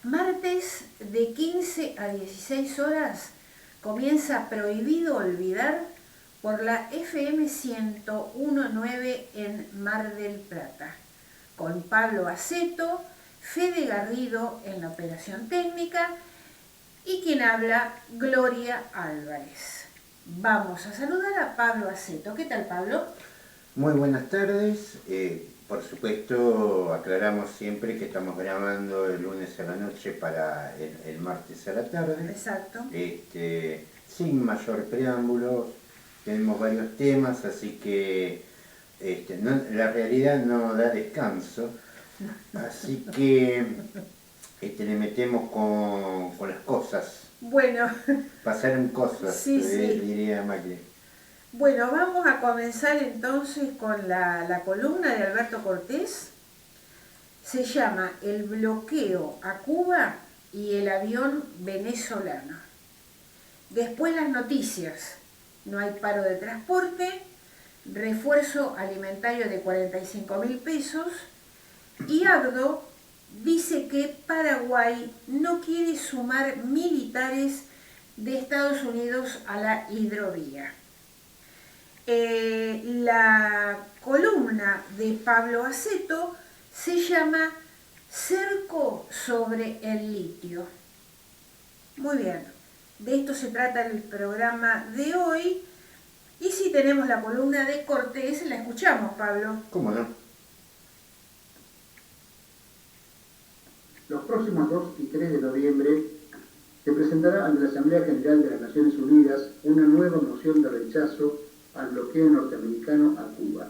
Martes de 15 a 16 horas comienza Prohibido Olvidar por la FM 101.9 en Mar del Plata, con Pablo Aceto, Fede Garrido en la operación técnica y quien habla, Gloria Álvarez. Vamos a saludar a Pablo Aceto. ¿Qué tal, Pablo? Muy buenas tardes. Por supuesto, aclaramos siempre que estamos grabando el lunes a la noche para el martes a la tarde. Exacto. Sin mayor preámbulo, tenemos varios temas, así que la realidad no da descanso. Así que le metemos con las cosas. Bueno. Pasaron cosas, sí. diría Macri. Bueno, vamos a comenzar entonces con la columna de Alberto Cortés. Se llama El bloqueo a Cuba y el avión venezolano. Después las noticias. No hay paro de transporte, refuerzo alimentario de 45.000 pesos y Abdo dice que Paraguay no quiere sumar militares de Estados Unidos a la hidrovía. La columna de Pablo Aceto se llama Cerco sobre el litio. Muy bien, de esto se trata el programa de hoy. Y si tenemos la columna de Cortés, la escuchamos, Pablo. ¿Cómo no? Los próximos 2 y 3 de noviembre se presentará ante la Asamblea General de las Naciones Unidas una nueva moción de rechazo al bloqueo norteamericano a Cuba.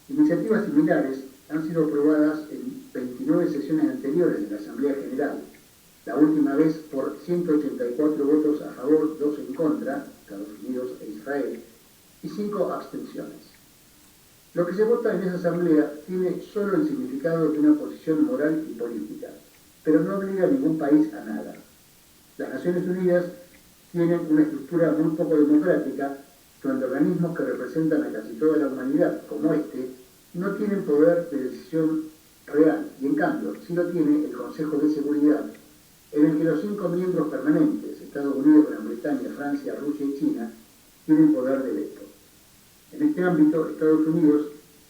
Iniciativas similares han sido aprobadas en 29 sesiones anteriores de la Asamblea General, la última vez por 184 votos a favor, 2 en contra, Estados Unidos e Israel, y 5 abstenciones. Lo que se vota en esa Asamblea tiene solo el significado de una posición moral y política, pero no obliga a ningún país a nada. Las Naciones Unidas tienen una estructura muy poco democrática, donde organismos que representan a casi toda la humanidad, como no tienen poder de decisión real, y en cambio sí lo tiene el Consejo de Seguridad, en el que los 5 miembros permanentes, Estados Unidos, Gran Bretaña, Francia, Rusia y China, tienen poder de veto. En este ámbito, Estados Unidos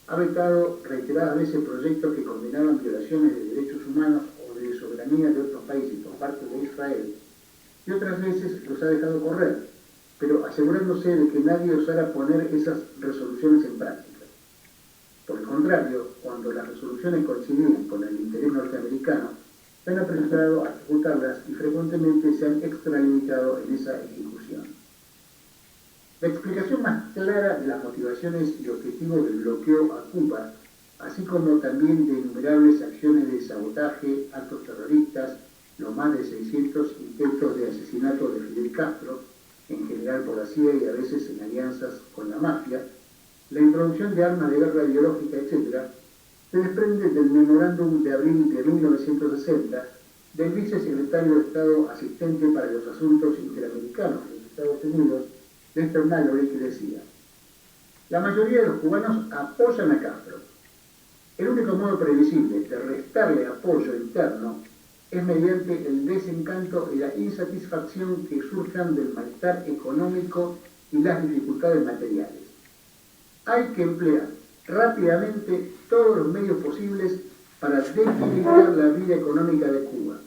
ha vetado reiteradas veces proyectos que condenaban violaciones de derechos humanos o de soberanía de otros países por parte de Israel, y otras veces los ha dejado correr, pero asegurándose de que nadie osara poner esas resoluciones en práctica. Por el contrario, cuando las resoluciones coincidían con el interés norteamericano, se han apresurado a ejecutarlas y frecuentemente se han extralimitado en esa ejecución. La explicación más clara de las motivaciones y objetivos del bloqueo a Cuba, así como también de innumerables acciones de sabotaje, actos terroristas, los más de 600 intentos de asesinato de Fidel Castro, en general por la CIA y a veces en alianzas con la mafia, la introducción de armas de guerra biológica, etc., se desprende del memorándum de abril de 1960 del vicesecretario de Estado asistente para los asuntos interamericanos de los Estados Unidos, Lester Mallory, que decía: la mayoría de los cubanos apoyan a Castro. El único modo previsible de restarle apoyo interno es mediante el desencanto y la insatisfacción que surjan del malestar económico y las dificultades materiales. Hay que emplear rápidamente todos los medios posibles para debilitar la vida económica de Cuba.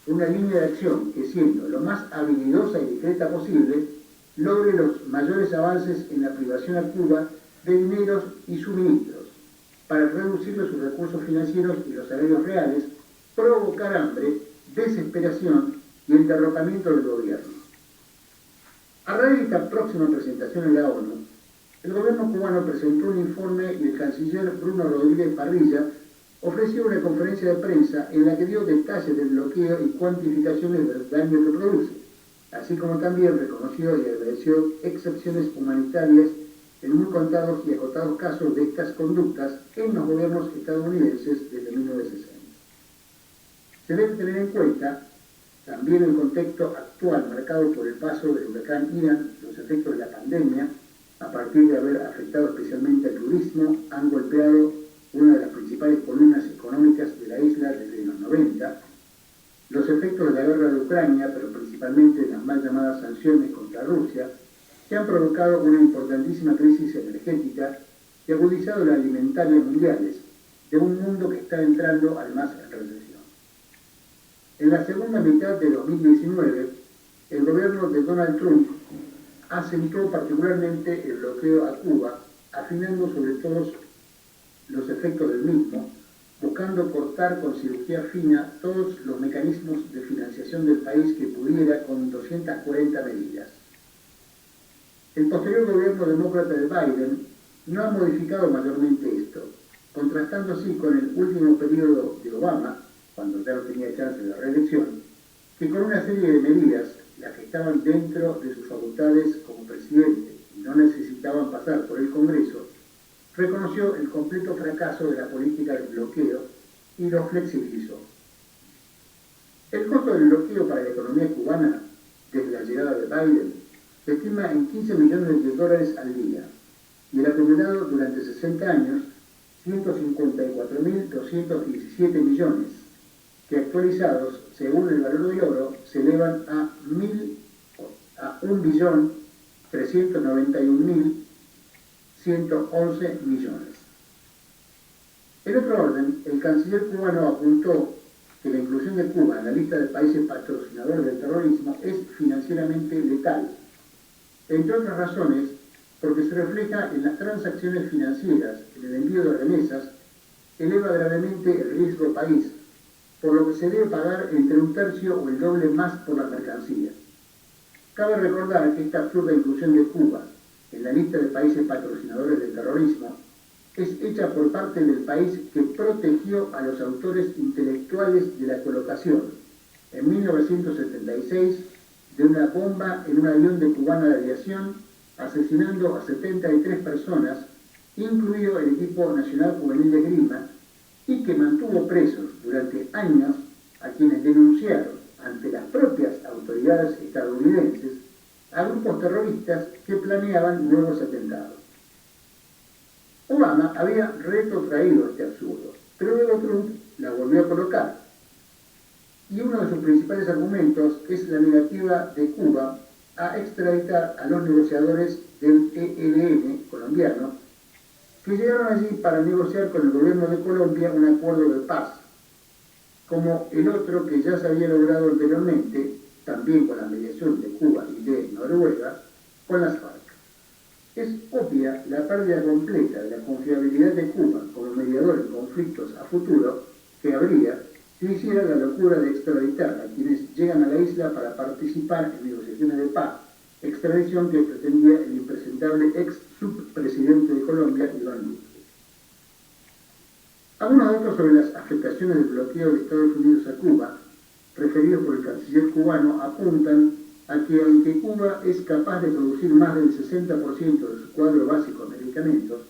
Una línea de acción que, siendo lo más habilidosa y discreta posible, logre los mayores avances en la privación a Cuba de dineros y suministros, para reducirle sus recursos financieros y los salarios reales, provocar hambre, desesperación y el derrocamiento del gobierno. A raíz de esta próxima presentación en la ONU, el gobierno cubano presentó un informe y el canciller Bruno Rodríguez Parrilla ofreció una conferencia de prensa en la que dio detalles del bloqueo y cuantificaciones del daño que produce, así como también reconoció y agradeció excepciones humanitarias en muy contados y acotados casos de estas conductas en los gobiernos estadounidenses desde 1960. Se debe tener en cuenta también el contexto actual marcado por el paso del huracán Ian, los efectos de la pandemia, a partir de haber afectado especialmente al turismo, han golpeado una de las principales columnas económicas de la isla desde los 90, Los efectos de la guerra de Ucrania, pero principalmente las mal llamadas sanciones contra Rusia, que han provocado una importantísima crisis energética y agudizado las alimentarias mundiales de un mundo que está entrando al más en recesión. En la segunda mitad de 2019, el gobierno de Donald Trump acentuó particularmente el bloqueo a Cuba, afinando sobre todo los efectos del mismo, buscando cortar con cirugía fina todos los mecanismos de financiación del país que pudiera con 240 medidas. El posterior gobierno demócrata de Biden no ha modificado mayormente esto, contrastando así con el último periodo de Obama, cuando ya no tenía chance de reelección, que con una serie de medidas, las que estaban dentro de sus facultades como presidente y no necesitaban pasar por el Congreso, reconoció el completo fracaso de la política del bloqueo y lo flexibilizó. El costo del bloqueo para la economía cubana desde la llegada de Biden se estima en 15 millones de dólares al día y el acumulado durante 60 años 154.217 millones, que actualizados según el valor del oro se elevan a 1.391.111 millones. En otro orden, el canciller cubano apuntó que la inclusión de Cuba en la lista de países patrocinadores del terrorismo es financieramente letal, entre otras razones porque se refleja en las transacciones financieras, en el envío de remesas, eleva gravemente el riesgo país, por lo que se debe pagar entre un tercio o el doble más por las mercancías. Cabe recordar que esta absurda inclusión de Cuba en la lista de países patrocinadores del terrorismo es hecha por parte del país que protegió a los autores intelectuales de la colocación, en 1976, de una bomba en un avión de cubana de aviación, asesinando a 73 personas, incluido el equipo nacional juvenil de esgrima, y que mantuvo presos durante años a quienes denunciaron ante las propias autoridades estadounidenses a grupos terroristas que planeaban nuevos atentados. Obama había retrotraído este absurdo, pero luego Trump la volvió a colocar. Y uno de sus principales argumentos es la negativa de Cuba a extraditar a los negociadores del ELN colombiano, que llegaron allí para negociar con el gobierno de Colombia un acuerdo de paz, como el otro que ya se había logrado anteriormente, también con la mediación de Cuba y de Noruega, con las FARC. Es obvia la pérdida completa de la confiabilidad de Cuba como mediador en conflictos a futuro que habría si hiciera la locura de extraditar a quienes llegan a la isla para participar en negociaciones de paz, extradición que pretendía el impresentable ex subpresidente de Colombia, Iván Duque. Algunos datos sobre las afectaciones del bloqueo de Estados Unidos a Cuba, referidos por el canciller cubano, apuntan a que aunque Cuba es capaz de producir más del 60% de su cuadro básico de medicamentos,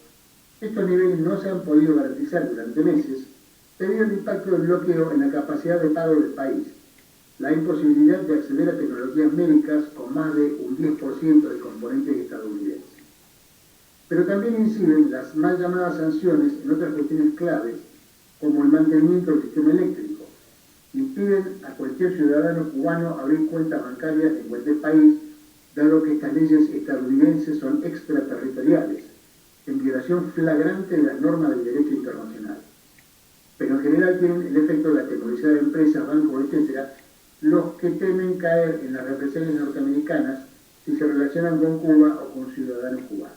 estos niveles no se han podido garantizar durante meses debido al impacto del bloqueo en la capacidad de pago del país, la imposibilidad de acceder a tecnologías médicas con más de un 10% de componentes estadounidenses. Pero también inciden las mal llamadas sanciones en otras cuestiones claves, como el mantenimiento del sistema eléctrico. Impiden a cualquier ciudadano cubano abrir cuentas bancarias en cualquier país, dado que estas leyes estadounidenses son extraterritoriales, en violación flagrante de las normas del derecho internacional. Pero en general tienen el efecto de atemorizar a empresas, bancos, etc., los que temen caer en las represalias norteamericanas si se relacionan con Cuba o con ciudadanos cubanos.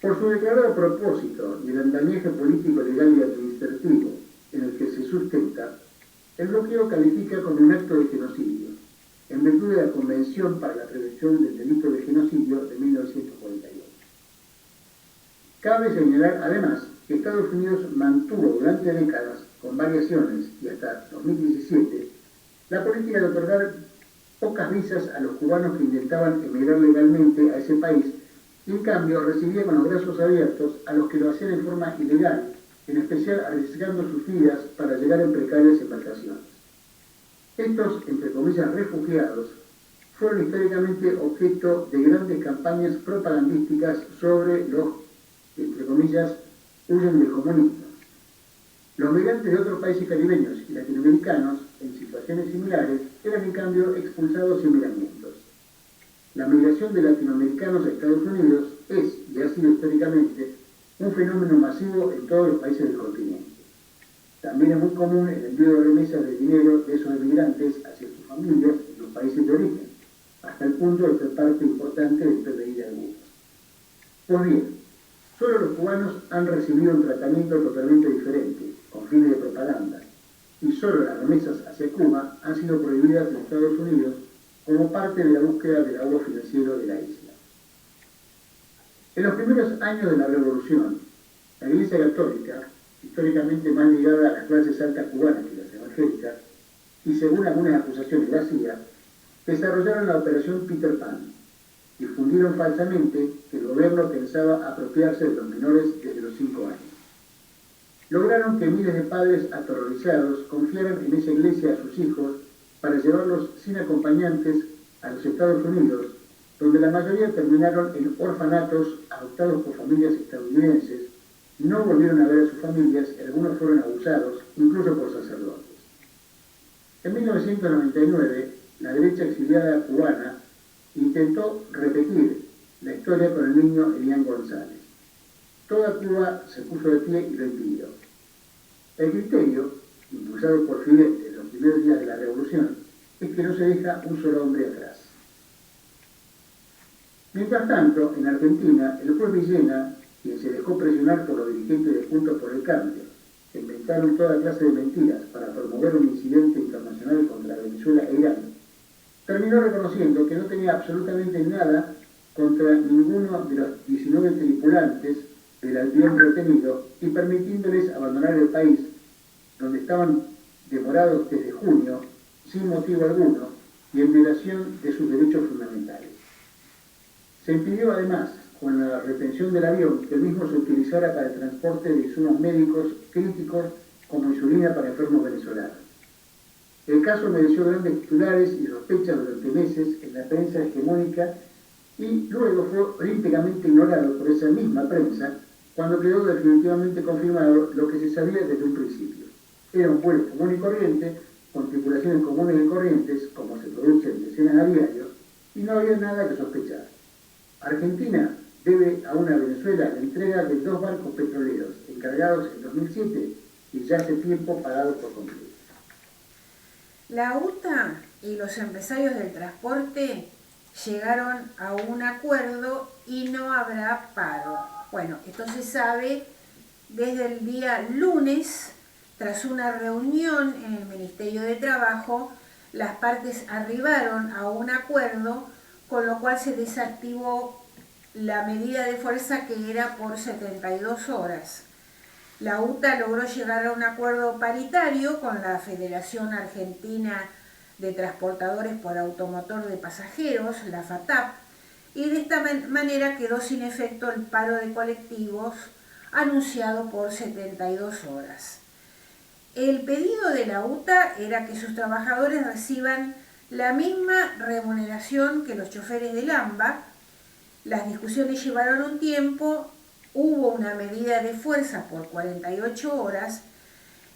Por su declarado propósito y el andamiaje político, legal y administrativo en el que se sustenta, el bloqueo califica como un acto de genocidio, en virtud de la Convención para la Prevención del Delito de Genocidio de 1948. Cabe señalar, además, que Estados Unidos mantuvo durante décadas, con variaciones y hasta 2017, la política de otorgar pocas visas a los cubanos que intentaban emigrar legalmente a ese país y en cambio recibía con los brazos abiertos a los que lo hacían en forma ilegal, en especial arriesgando sus vidas para llegar en precarias embarcaciones. Estos, entre comillas, refugiados, fueron históricamente objeto de grandes campañas propagandísticas sobre los, entre comillas, huyen del comunismo. Los migrantes de otros países caribeños y latinoamericanos, en situaciones similares eran en cambio expulsados sin miramientos. La migración de latinoamericanos a Estados Unidos es, y ha sido históricamente, un fenómeno masivo en todos los países del continente. También es muy común el envío de remesas de dinero de esos emigrantes hacia sus familias en los países de origen, hasta el punto de ser parte importante del PBI de algunos. Pues bien, solo los cubanos han recibido un tratamiento totalmente diferente, con fines de propaganda, y solo las remesas hacia Cuba han sido prohibidas en Estados Unidos como parte de la búsqueda del ahorro financiero de la isla. En los primeros años de la Revolución, la Iglesia Católica, históricamente más ligada a las clases altas cubanas que las evangélicas, y según algunas acusaciones la CIA, desarrollaron la operación Peter Pan. Difundieron falsamente que el gobierno pensaba apropiarse de los menores desde los 5 años. Lograron que miles de padres aterrorizados confiaran en esa iglesia a sus hijos para llevarlos sin acompañantes a los Estados Unidos, donde la mayoría terminaron en orfanatos adoptados por familias estadounidenses, no volvieron a ver a sus familias y algunos fueron abusados, incluso por sacerdotes. En 1999, la derecha exiliada cubana intentó repetir la historia con el niño Elian González. Toda Cuba se puso de pie y lo impidió. El criterio, impulsado por Fidel en los primeros días de la revolución, es que no se deja un solo hombre atrás. Mientras tanto, en Argentina, el juez Villena, quien se dejó presionar por los dirigentes de Juntos por el Cambio, que inventaron toda clase de mentiras para promover un incidente internacional contra Venezuela e Irán, terminó reconociendo que no tenía absolutamente nada contra ninguno de los 19 tripulantes del avión retenido y permitiéndoles abandonar el país, donde estaban demorados desde junio, sin motivo alguno y en violación de sus derechos fundamentales. Se impidió además, con la retención del avión, que el mismo se utilizara para el transporte de insumos médicos críticos como insulina para enfermos venezolanos. El caso mereció grandes titulares y sospechas durante meses en la prensa hegemónica y luego fue olímpicamente ignorado por esa misma prensa cuando quedó definitivamente confirmado lo que se sabía desde un principio. Era un vuelo común y corriente, con tripulaciones comunes y corrientes, como se producen decenas a diario, y no había nada que sospechar. Argentina debe a una Venezuela la entrega de 2 barcos petroleros encargados en 2007 y ya hace tiempo pagados por completo. La UTA y los empresarios del transporte llegaron a un acuerdo y no habrá paro. Bueno, esto se sabe desde el día lunes, tras una reunión en el Ministerio de Trabajo, las partes arribaron a un acuerdo, con lo cual se desactivó la medida de fuerza que era por 72 horas. La UTA logró llegar a un acuerdo paritario con la Federación Argentina de Transportadores por Automotor de Pasajeros, la FATAP, y de esta manera quedó sin efecto el paro de colectivos anunciado por 72 horas. El pedido de la UTA era que sus trabajadores reciban la misma remuneración que los choferes del AMBA. Las discusiones llevaron un tiempo, hubo una medida de fuerza por 48 horas,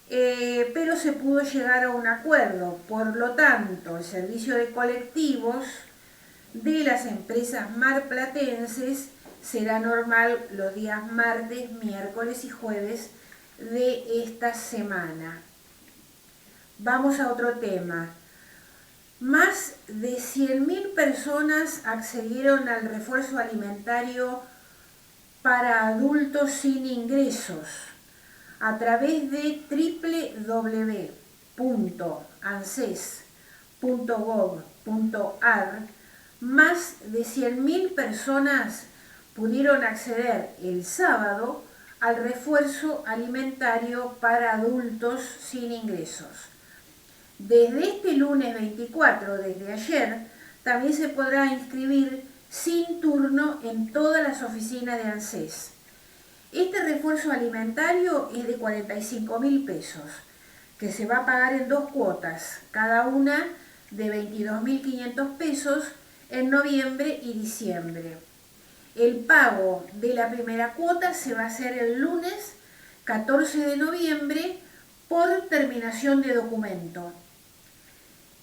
pero se pudo llegar a un acuerdo. Por lo tanto, el servicio de colectivos de las empresas marplatenses será normal los días martes, miércoles y jueves de esta semana. Vamos a otro tema. Más de 100.000 personas accedieron al refuerzo alimentario para adultos sin ingresos a través de www.anses.gov.ar. Más de 100.000 personas pudieron acceder el sábado al refuerzo alimentario para adultos sin ingresos. Desde este lunes 24, desde ayer, también se podrá inscribir sin turno en todas las oficinas de ANSES. Este refuerzo alimentario es de 45.000 pesos, que se va a pagar en 2 cuotas, cada una de 22.500 pesos en noviembre y diciembre. El pago de la primera cuota se va a hacer el lunes 14 de noviembre por terminación de documento.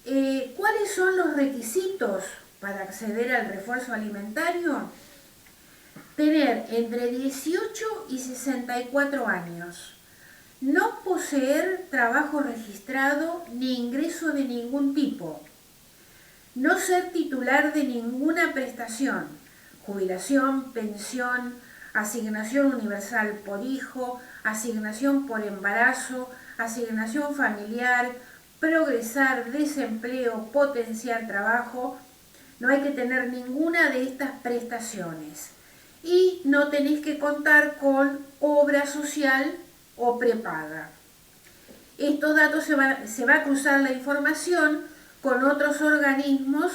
¿Cuáles son los requisitos para acceder al refuerzo alimentario? Tener entre 18 y 64 años, no poseer trabajo registrado ni ingreso de ningún tipo, no ser titular de ninguna prestación, jubilación, pensión, asignación universal por hijo, asignación por embarazo, asignación familiar, progresar, desempleo, potenciar trabajo. No hay que tener ninguna de estas prestaciones. Y no tenéis que contar con obra social o prepaga. Estos datos se va a cruzar la información con otros organismos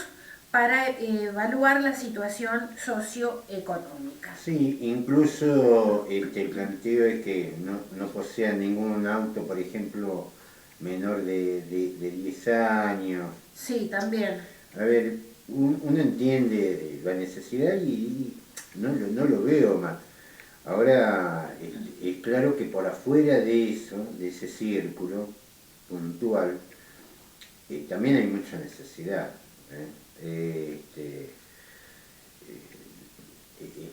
para evaluar la situación socioeconómica. Sí, incluso el planteo es que no posea ningún auto, por ejemplo, menor de 10 años. Sí, también. A ver, uno entiende la necesidad y no lo veo mal. Ahora, es claro que por afuera de eso, de ese círculo puntual, también hay mucha necesidad.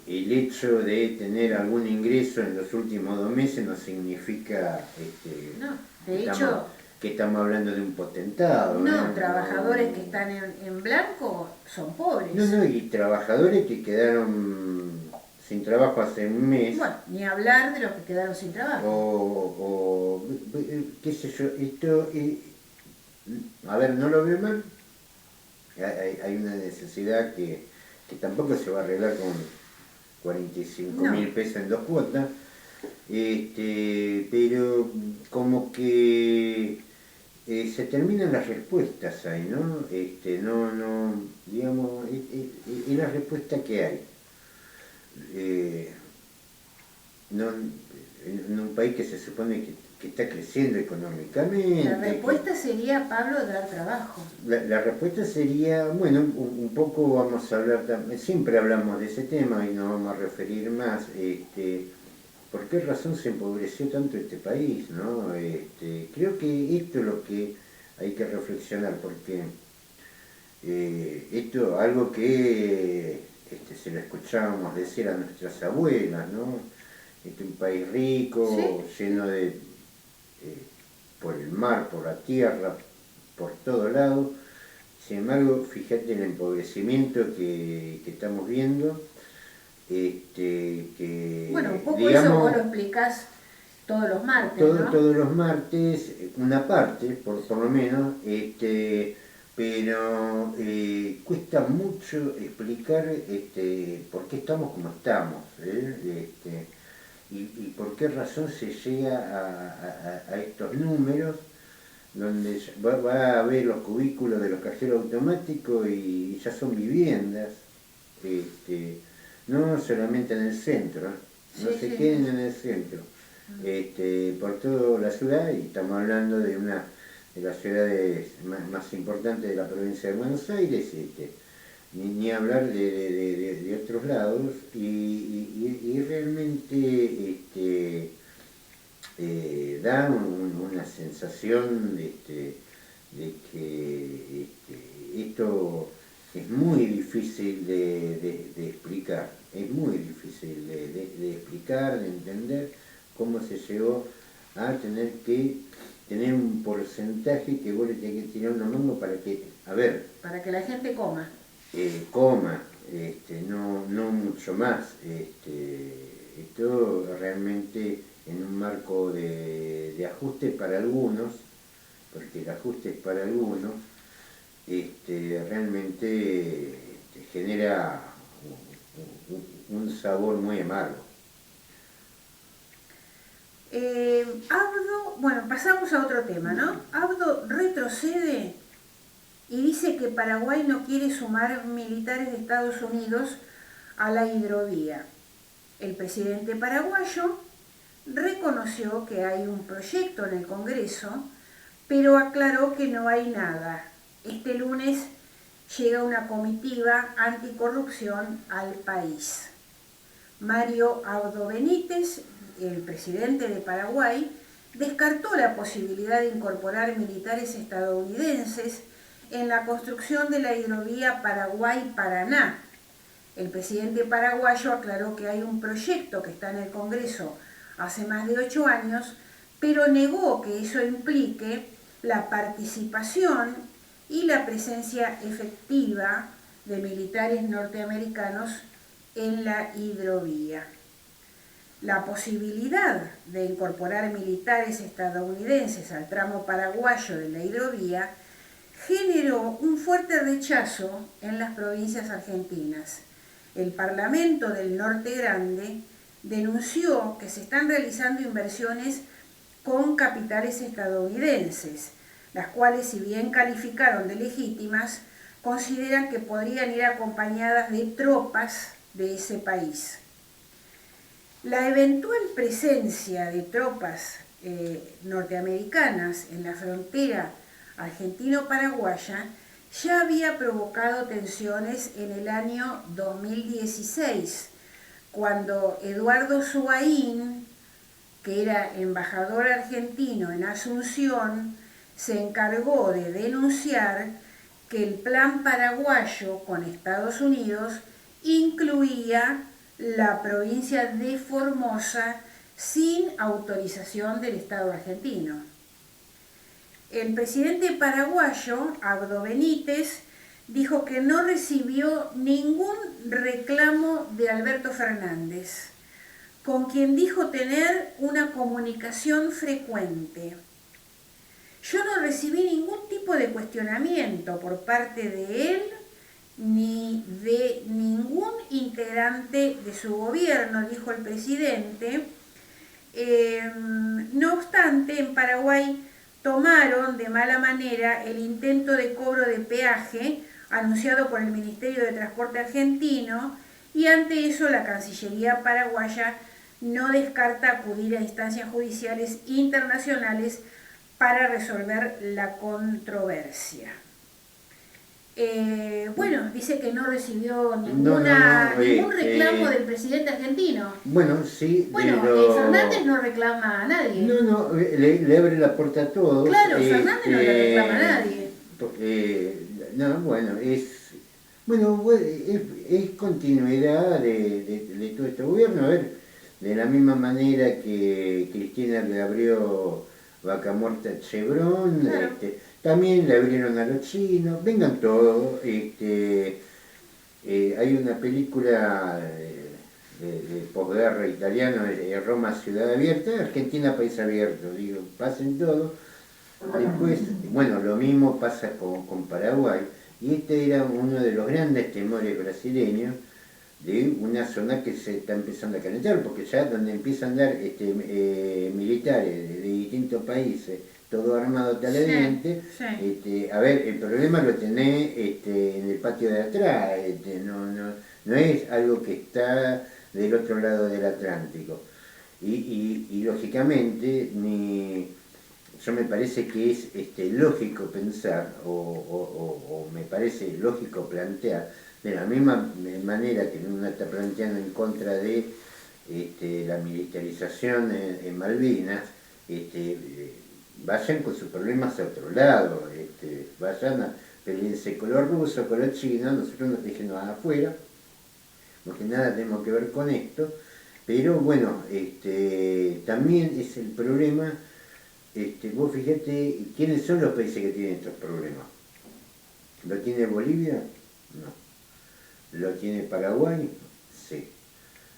El hecho de tener algún ingreso en los últimos 2 meses no significa No, de hecho, que estamos hablando de un potentado. no, trabajadores que están en blanco son pobres. No, y trabajadores que quedaron sin trabajo hace un mes. Bueno, ni hablar de los que quedaron sin trabajo. O qué sé yo, esto, a ver, no lo veo mal. Hay una necesidad que tampoco se va a arreglar con 45.000 pesos en 2 cuotas, pero como que se terminan las respuestas ahí, ¿no? Digamos, es la respuesta que hay. En un país que se supone que está creciendo económicamente. La respuesta sería, Pablo, dar trabajo. La respuesta sería, bueno, un poco vamos a hablar, siempre hablamos de ese tema y nos vamos a referir más, ¿por qué razón se empobreció tanto este país? ¿No? Creo que esto es lo que hay que reflexionar, porque esto algo que se lo escuchábamos decir a nuestras abuelas, ¿no? Un país rico, ¿sí? Lleno de, por el mar, por la tierra, por todo lado. Sin embargo, fíjate el empobrecimiento que estamos viendo. Bueno, un poco digamos, eso vos lo explicás todos los martes, ¿no? Todos los martes, una parte, por lo menos, pero cuesta mucho explicar por qué estamos como estamos, y por qué razón se llega a estos números, donde va a ver los cubículos de los cajeros automáticos y ya son viviendas, no solamente en el centro, no se queden en el centro, por toda la ciudad, y estamos hablando de una de las ciudades más importantes de la provincia de Buenos Aires, ni hablar de otros lados, y realmente da una sensación de que esto es muy difícil de explicar, es muy difícil de explicar, de entender cómo se llegó a tener que tener un porcentaje que vos le tenés que tirar una mano para que, para que la gente coma. Coma, no mucho más. Esto realmente en un marco de ajuste para algunos, porque el ajuste es para algunos, realmente genera un sabor muy amargo. Abdo, bueno, pasamos a otro tema, ¿no? Abdo retrocede y dice que Paraguay no quiere sumar militares de Estados Unidos a la hidrovía. El presidente paraguayo reconoció que hay un proyecto en el Congreso, pero aclaró que no hay nada. Este lunes llega una comitiva anticorrupción al país. Mario Abdo Benítez, el presidente de Paraguay, descartó la posibilidad de incorporar militares estadounidenses en la construcción de la hidrovía Paraguay-Paraná. El presidente paraguayo aclaró que hay un proyecto que está en el Congreso hace más de 8 años, pero negó que eso implique la participación y la presencia efectiva de militares norteamericanos en la hidrovía. La posibilidad de incorporar militares estadounidenses al tramo paraguayo de la hidrovía generó un fuerte rechazo en las provincias argentinas. El Parlamento del Norte Grande denunció que se están realizando inversiones con capitales estadounidenses, las cuales, si bien calificaron de legítimas, consideran que podrían ir acompañadas de tropas de ese país. La eventual presencia de tropas norteamericanas en la frontera argentino-paraguaya ya había provocado tensiones en el año 2016, cuando Eduardo Zuaín, que era embajador argentino en Asunción, se encargó de denunciar que el plan paraguayo con Estados Unidos incluía la provincia de Formosa sin autorización del Estado argentino. El presidente paraguayo, Abdo Benítez, dijo que no recibió ningún reclamo de Alberto Fernández, con quien dijo tener una comunicación frecuente. Yo no recibí ningún tipo de cuestionamiento por parte de él ni de ningún integrante de su gobierno, dijo el presidente. No obstante, en Paraguay tomaron de mala manera el intento de cobro de peaje anunciado por el Ministerio de Transporte argentino, y ante eso la Cancillería paraguaya no descarta acudir a instancias judiciales internacionales para resolver la controversia. Bueno, dice que no recibió ningún reclamo del presidente argentino. Bueno, sí. Bueno, Fernández no reclama a nadie. No, le abre la puerta a todos. Claro, Fernández no le reclama a nadie. Es continuidad de todo este gobierno. A ver, de la misma manera que Cristina le abrió Vaca Muerta a Chevron, claro. También le abrieron a los chinos, vengan todos. Hay una película de posguerra italiano, Roma Ciudad Abierta, Argentina País Abierto, digo, pasen todos. Después, bueno, lo mismo pasa con Paraguay, y este era uno de los grandes temores brasileños, de una zona que se está empezando a calentar, porque ya donde empiezan a andar militares de distintos países, todo armado taladiente, sí. A ver, el problema lo tenés en el patio de atrás, no es algo que está del otro lado del Atlántico. Y lógicamente, yo me parece que es lógico pensar, o me parece lógico plantear, de la misma manera que uno está planteando en contra de la militarización en Malvinas, vayan con sus problemas a otro lado, vayan a pelearse con los rusos, con los chinos, nosotros nos dejemos afuera, porque nada tenemos que ver con esto, pero bueno, también es el problema, vos fíjate, ¿quiénes son los países que tienen estos problemas? ¿Lo tiene Bolivia? No. ¿Lo tiene Paraguay? Sí.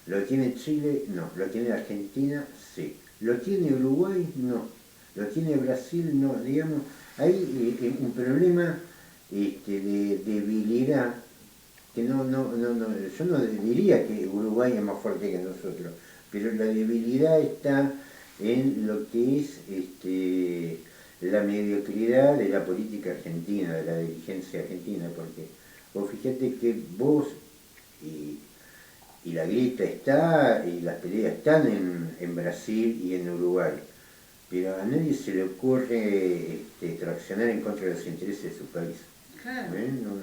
¿Lo tiene Chile? No. ¿Lo tiene Argentina? Sí. ¿Lo tiene Uruguay? No. ¿Lo tiene Brasil? No. Digamos, hay un problema de debilidad que yo no diría que Uruguay es más fuerte que nosotros, pero la debilidad está en lo que es la mediocridad de la política argentina, de la dirigencia argentina, porque vos fíjate que vos y la grieta está, y las peleas están en Brasil y en Uruguay, pero a nadie se le ocurre traccionar en contra de los intereses de su país. Claro.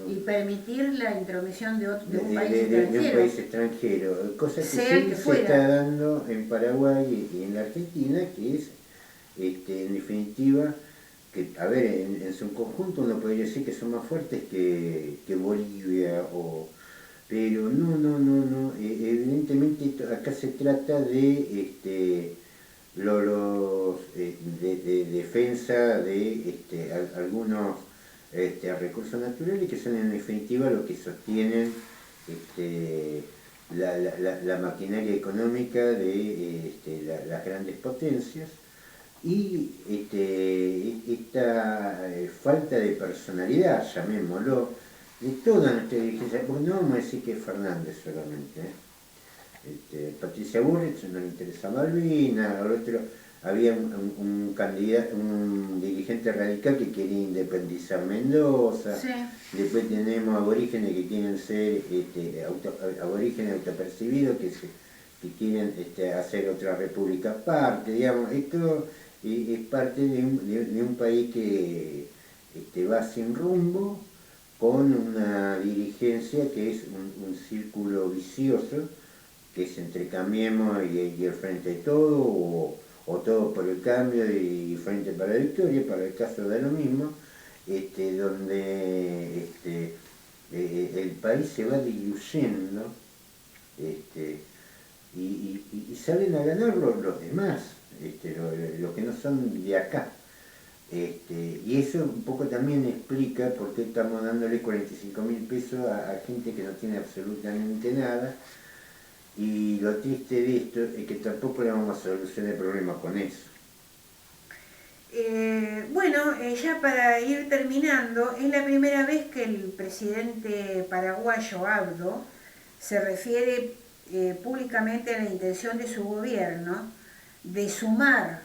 Y permitir la intromisión de un país extranjero. De un país extranjero, cosa que sí se está dando en Paraguay y en la Argentina, que es, en definitiva, que, a ver, en su conjunto uno podría decir que son más fuertes que Bolivia, pero no, evidentemente acá se trata de de defensa de algunos recursos naturales que son en definitiva lo que sostienen la maquinaria económica de las grandes potencias y esta falta de personalidad, llamémoslo, de toda nuestra dirigencia, porque no vamos a decir que es Fernández solamente, Patricia Bullrich no le interesa Malvinas, al otro había un candidato, un dirigente radical que quería independizar Mendoza, Sí. después tenemos aborígenes que quieren ser aborígenes autopercibidos que quieren hacer otra república aparte, digamos, esto es parte de un país que va sin rumbo, con una dirigencia que es un círculo vicioso, que es entre Cambiemos y el Frente de Todo, o Todo por el Cambio y Frente para la Victoria, para el caso da lo mismo, donde el país se va diluyendo y salen a ganar los demás, los que no son de acá. Y eso un poco también explica por qué estamos dándole 45.000 pesos a gente que no tiene absolutamente nada. Y lo triste de esto es que tampoco le vamos a solucionar el problema con eso. Bueno, ya para ir terminando, es la primera vez que el presidente paraguayo Abdo se refiere públicamente a la intención de su gobierno de sumar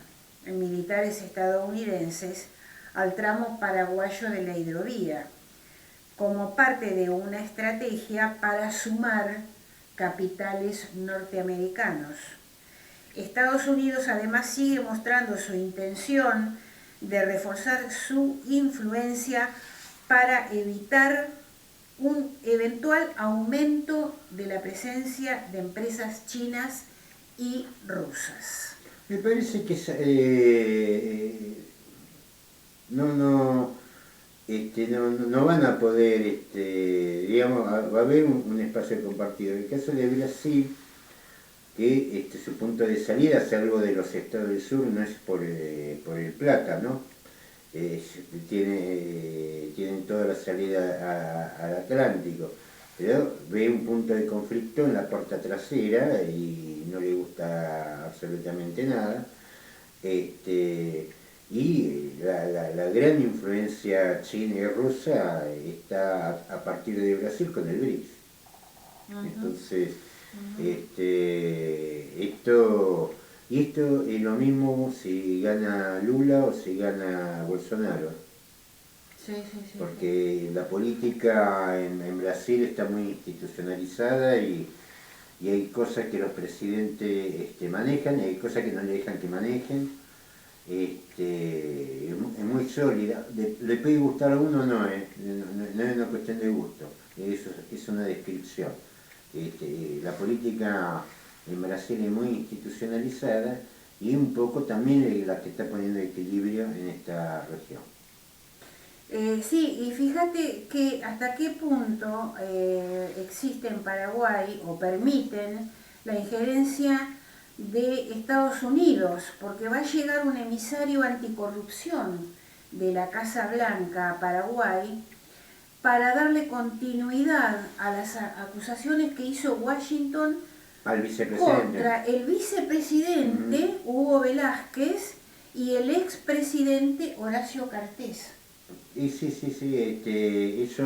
militares estadounidenses al tramo paraguayo de la hidrovía, como parte de una estrategia para sumar capitales norteamericanos. Estados Unidos además sigue mostrando su intención de reforzar su influencia para evitar un eventual aumento de la presencia de empresas chinas y rusas. Me parece que no van a poder, digamos, va a haber un espacio compartido. En el caso de Brasil, que su punto de salida, salvo de los estados del sur, no es por el Plata, ¿no? Tienen toda la salida al Atlántico, pero ve un punto de conflicto en la puerta trasera y no le gusta absolutamente nada. Y la gran influencia china y rusa está a partir de Brasil con el BRICS. Entonces, esto es lo mismo si gana Lula o si gana Bolsonaro. Sí. Porque la política en Brasil está muy institucionalizada y hay cosas que los presidentes manejan y hay cosas que no le dejan que manejen. Es muy sólida. ¿Le puede gustar a uno? No, no es una cuestión de gusto, es una descripción. La política en Brasil es muy institucionalizada y un poco también la que está poniendo equilibrio en esta región. Sí, y fíjate que hasta qué punto existe en Paraguay o permiten la injerencia de Estados Unidos, porque va a llegar un emisario anticorrupción de la Casa Blanca a Paraguay para darle continuidad a las acusaciones que hizo Washington Al vicepresidente. contra el vicepresidente Hugo Velázquez y el expresidente Horacio Cartes. Y sí, eso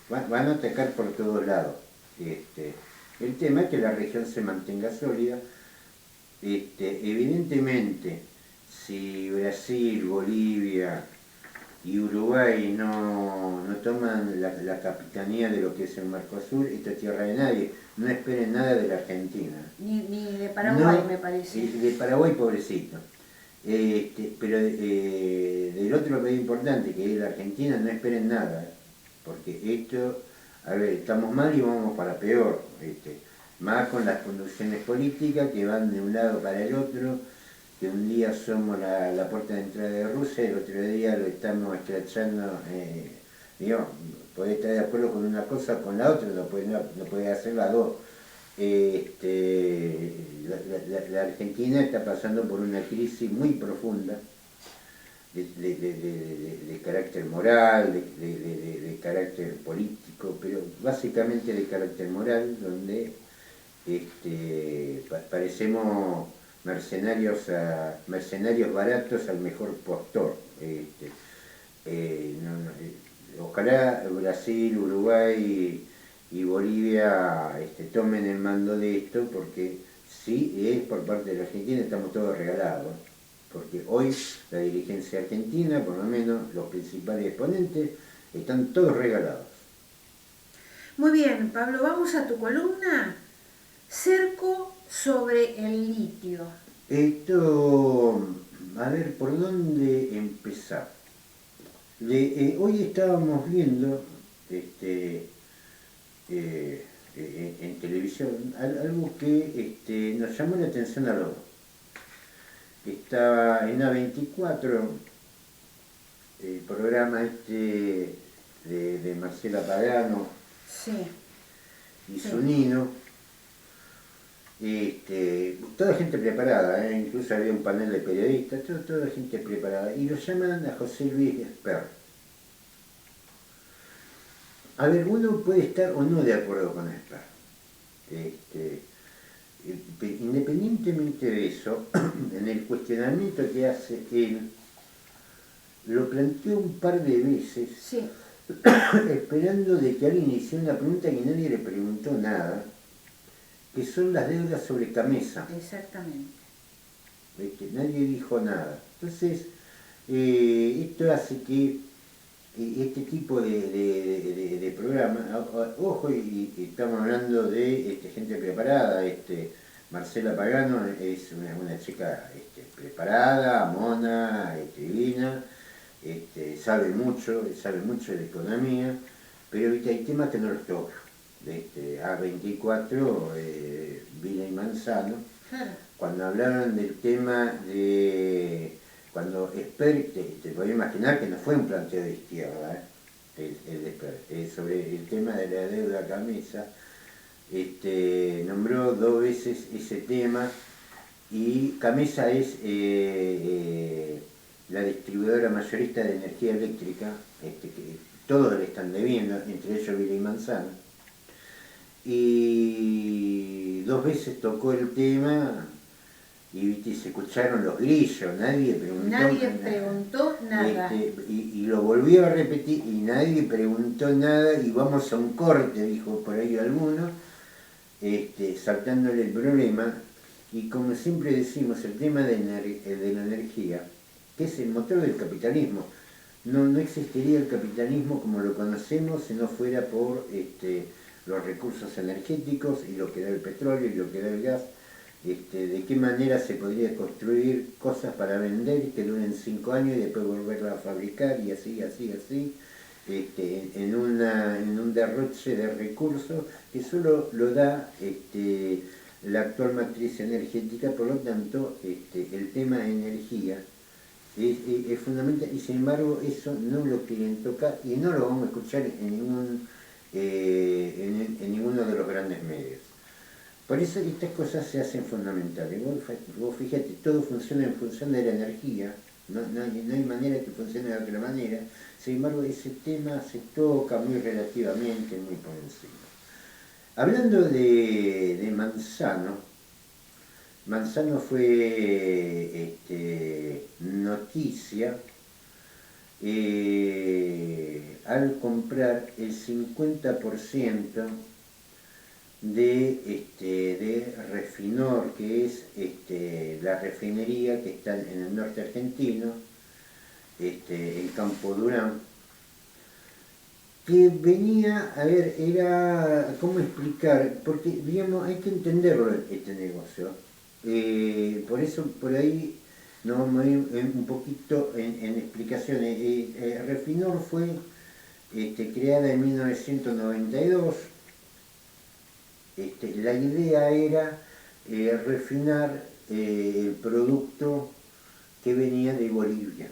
van a atacar por todos lados. El tema es que la región se mantenga sólida. Evidentemente, si Brasil, Bolivia y Uruguay no toman la capitanía de lo que es el Mercosur, esta tierra de nadie, no esperen nada de la Argentina. Ni de Paraguay, no, me parece. De Paraguay, pobrecito. Pero del otro país importante, que es la Argentina, no esperen nada, porque esto, a ver, estamos mal y vamos para peor, más con las conducciones políticas que van de un lado para el otro, que un día somos la puerta de entrada de Rusia y el otro día lo estamos escrachando. Digo, podés estar de acuerdo con una cosa o con la otra, no podés hacer las dos. La Argentina está pasando por una crisis muy profunda de carácter moral, de carácter político, pero básicamente de carácter moral, donde parecemos mercenarios baratos al mejor postor. Ojalá Brasil, Uruguay y Bolivia tomen el mando de esto, porque si es por parte de la Argentina estamos todos regalados, porque hoy la dirigencia argentina, por lo menos los principales exponentes, están todos regalados. Muy bien, Pablo, vamos a tu columna. Cerco sobre el litio. Esto, a ver, ¿por dónde empezar? Hoy estábamos viendo en televisión algo que nos llamó la atención a los dos. Estaba en A24, el programa de Marcela Pagano, Sí. y Zunino, toda gente preparada, incluso había un panel de periodistas, toda gente preparada, y lo llaman a José Luis Esper. A ver, uno puede estar o no de acuerdo con Esper. Independientemente de eso, en el cuestionamiento que hace él, lo planteó un par de veces, Sí. esperando de que alguien hiciera una pregunta que nadie le preguntó nada, que son las deudas sobre Camesa. Exactamente. Nadie dijo nada. Entonces, esto hace que este tipo de programa, ojo, y estamos hablando de gente preparada, Marcela Pagano es una chica preparada, mona, divina, sabe mucho de economía, pero hay temas que no los toca. A24, Vila y Manzano, Claro. cuando hablaron del tema cuando Esper, te podés imaginar que no fue un planteo de izquierda, el de Esper, sobre el tema de la deuda Camesa, nombró 2 veces ese tema, y Camesa es la distribuidora mayorista de energía eléctrica, que todos le están debiendo, entre ellos Vila y Manzano, y 2 veces tocó el tema y se escucharon los grillos, nadie preguntó nada. Y lo volvió a repetir y nadie preguntó nada, y vamos a un corte, dijo por ahí alguno, saltándole el problema. Y como siempre decimos, el tema de la energía, que es el motor del capitalismo, no existiría el capitalismo como lo conocemos si no fuera por los recursos energéticos y lo que da el petróleo y lo que da el gas. De qué manera se podría construir cosas para vender que duren 5 años y después volverlas a fabricar, y así, en un derroche de recursos que solo lo da la actual matriz energética. Por lo tanto, el tema de energía es fundamental, y sin embargo eso no lo quieren tocar y no lo vamos a escuchar en ninguno de los grandes medios. Por eso estas cosas se hacen fundamentales. Vos fíjate, todo funciona en función de la energía, no hay manera que funcione de otra manera. Sin embargo, ese tema se toca muy relativamente, muy por encima. Hablando de Manzano fue noticia al comprar el 50% de Refinor, que es la refinería que está en el norte argentino, en Campo Durán, que venía, a ver, era, ¿cómo explicar? Porque, digamos, hay que entenderlo este negocio. Por eso, por ahí, nos vamos a ir un poquito en explicaciones. Refinor fue creada en 1992. La idea era refinar el producto que venía de Bolivia.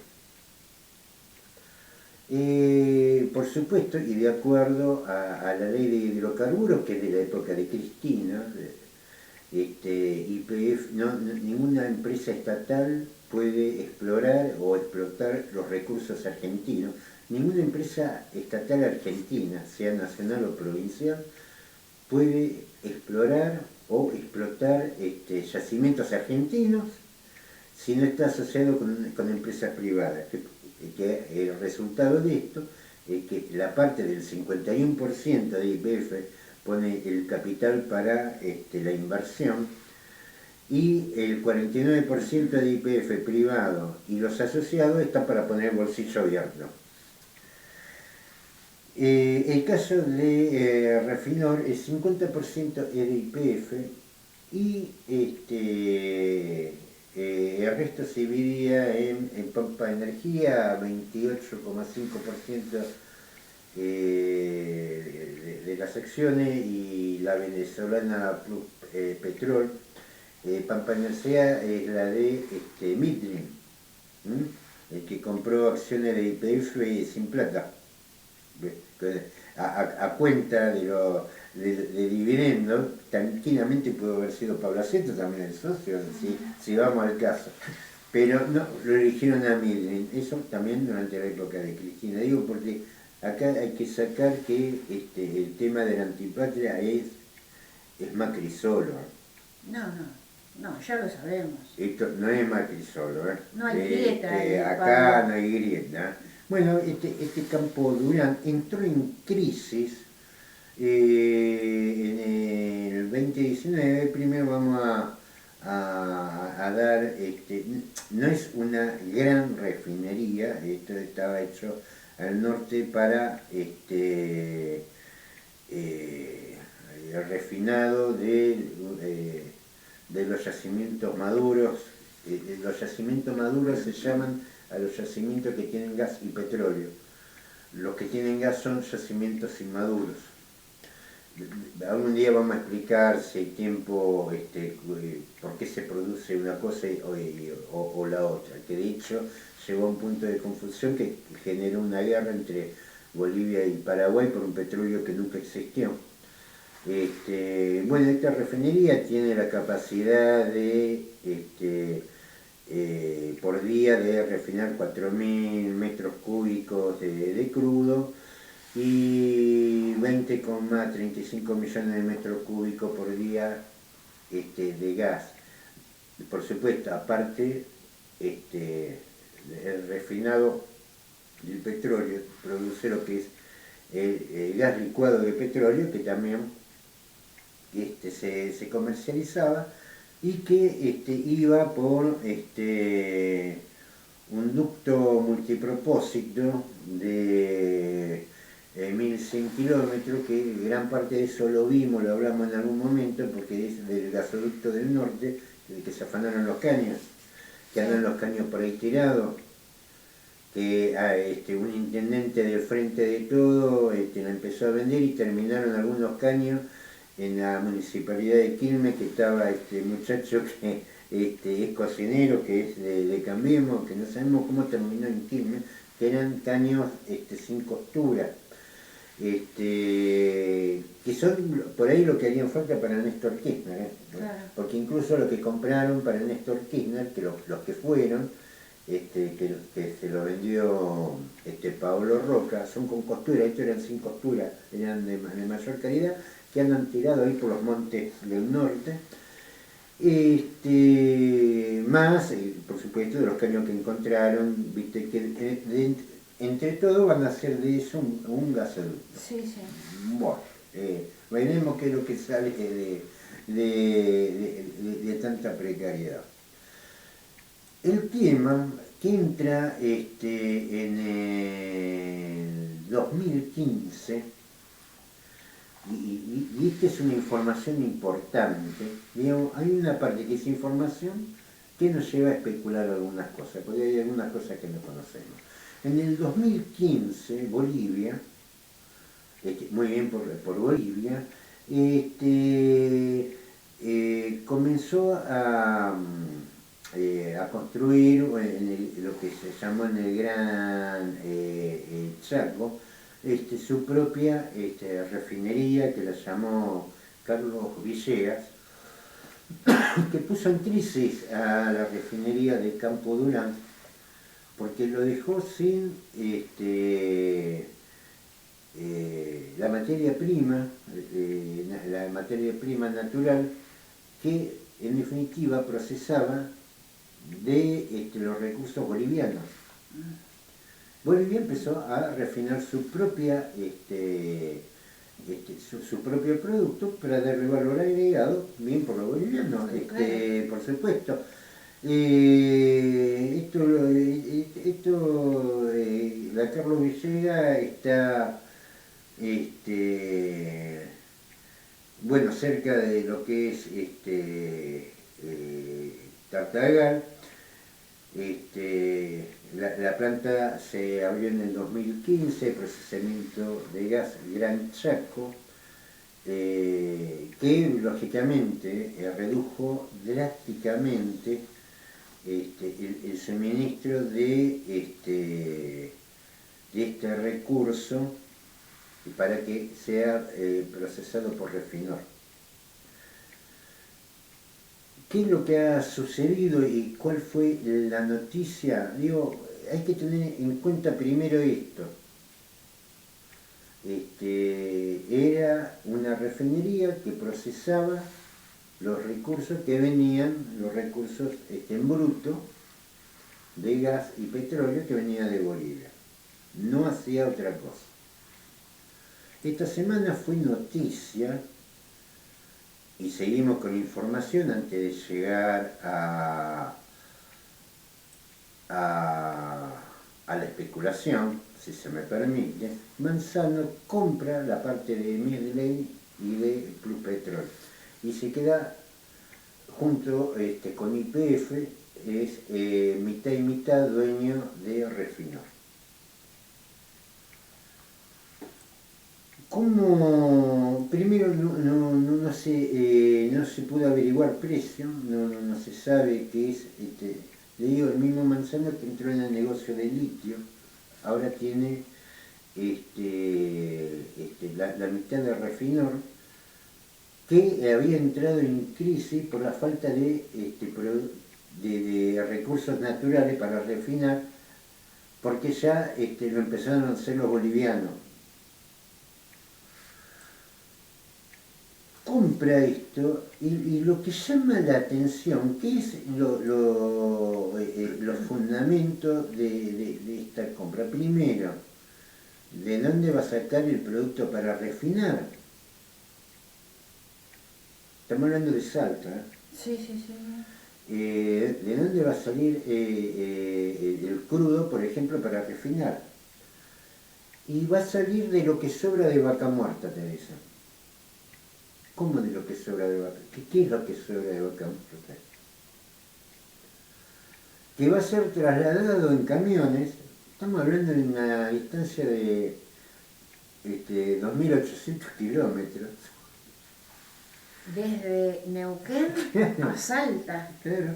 Por supuesto, y de acuerdo a la ley de hidrocarburos, que es de la época de Cristina, YPF, ninguna empresa estatal puede explorar o explotar los recursos argentinos. Ninguna empresa estatal argentina, sea nacional o provincial, puede explorar o explotar yacimientos argentinos si no está asociado con empresas privadas. Que el resultado de esto es que la parte del 51% de YPF pone el capital para la inversión y el 49% de YPF privado y los asociados están para poner el bolsillo abierto. El caso de Refinor, el 50% es de YPF y el resto se dividía en Pampa Energía, 28,5% de las acciones, y la venezolana Plus Petrol. Pampa Energía es la de Midstream, el que compró acciones de YPF sin plata, a cuenta de dividendos. Tranquilamente pudo haber sido Pablo Aceto también el socio, si vamos al caso. Pero no, lo eligieron a Midstream, eso también durante la época de Cristina. Digo porque acá hay que sacar que el tema de la antipatria es Macri solo. No, ya lo sabemos. Esto no es Macri solo. No hay grieta. Acá no hay grieta. Bueno, este Campo Durán entró en crisis en el 2019. Primero vamos a dar, no es una gran refinería, esto estaba hecho al norte para el refinado de los yacimientos maduros. Los yacimientos maduros se llaman a los yacimientos que tienen gas y petróleo. Los que tienen gas son yacimientos inmaduros. Algún día vamos a explicar si hay tiempo, por qué se produce una cosa o la otra, que de hecho llegó a un punto de confusión que generó una guerra entre Bolivia y Paraguay por un petróleo que nunca existió. Bueno, esta refinería tiene la capacidad de por día de refinar 4.000 metros cúbicos de crudo y 20,35 millones de metros cúbicos por día de gas. Por supuesto, aparte, el refinado del petróleo produce lo que es el gas licuado de petróleo, que también se comercializaba y que iba por un ducto multipropósito de 1.100 kilómetros, que gran parte de eso lo vimos, lo hablamos en algún momento, porque es del gasoducto del norte, del que se afanaron los caños, que andan los caños por ahí tirados, que un intendente del Frente de Todo la empezó a vender y terminaron algunos caños en la municipalidad de Quilmes, que estaba este muchacho que es cocinero, que es de Cambiemos, que no sabemos cómo terminó en Quilmes, que eran caños sin costura, que son por ahí lo que harían falta para Néstor Kirchner, Claro. Porque incluso lo que compraron para Néstor Kirchner, que los que fueron, que se lo vendió Pablo Roca, son con costura. Estos eran sin costura, eran de mayor calidad, que andan tirados ahí por los montes del norte, más, por supuesto, de los caños que encontraron, viste, que entre todo van a hacer de eso un gasoducto. Sí, sí. Bueno, veremos qué es lo que sale de tanta precariedad. El tema que entra en el 2015, y esta es una información importante, digamos, hay una parte que es información que nos lleva a especular algunas cosas, porque hay algunas cosas que no conocemos. En el 2015, Bolivia, muy bien por Bolivia, comenzó a construir lo que se llamó en el Gran Chaco, su propia refinería, que la llamó Carlos Villegas, que puso en crisis a la refinería de Campo Durán, porque lo dejó sin la materia prima natural, que en definitiva procesaba de los recursos bolivianos. Bolivia empezó a refinar su propia su propio producto para darle valor agregado, bien por los bolivianos, por supuesto. La Carlos Villegas está bueno, cerca de lo que es Tartagal. La planta se abrió en el 2015, procesamiento de gas Gran Chaco, que lógicamente redujo drásticamente el suministro de este recurso para que sea procesado por Refinor. ¿Qué es lo que ha sucedido y cuál fue la noticia? Digo, hay que tener en cuenta primero esto. Era una refinería que procesaba los recursos que venían, los recursos en bruto de gas y petróleo que venía de Bolivia. No hacía otra cosa. Esta semana fue noticia, y seguimos con información antes de llegar a la especulación, si se me permite. Manzano compra la parte de Midley y de Plus Petrol y se queda junto con YPF, es mitad y mitad dueño de Refinor. ¿Cómo? Primero no se pudo averiguar precio, no se sabe qué es. Le digo, el mismo Manzano que entró en el negocio de litio, ahora tiene la mitad de Refinor, que había entrado en crisis por la falta de recursos naturales para refinar, porque ya lo empezaron a hacer los bolivianos. Compra esto y lo que llama la atención, ¿qué es los fundamentos de esta compra? Primero, ¿de dónde va a sacar el producto para refinar? Estamos hablando de Salta. Sí, sí, sí. ¿De dónde va a salir el crudo, por ejemplo, para refinar? Y va a salir de lo que sobra de vaca muerta, Teresa. ¿Cómo de lo que sobra de vaca? ¿Qué es lo que sobra de vaca muerta? Que va a ser trasladado en camiones, estamos hablando de una distancia de 2.800 kilómetros. Desde Neuquén a Salta. Claro.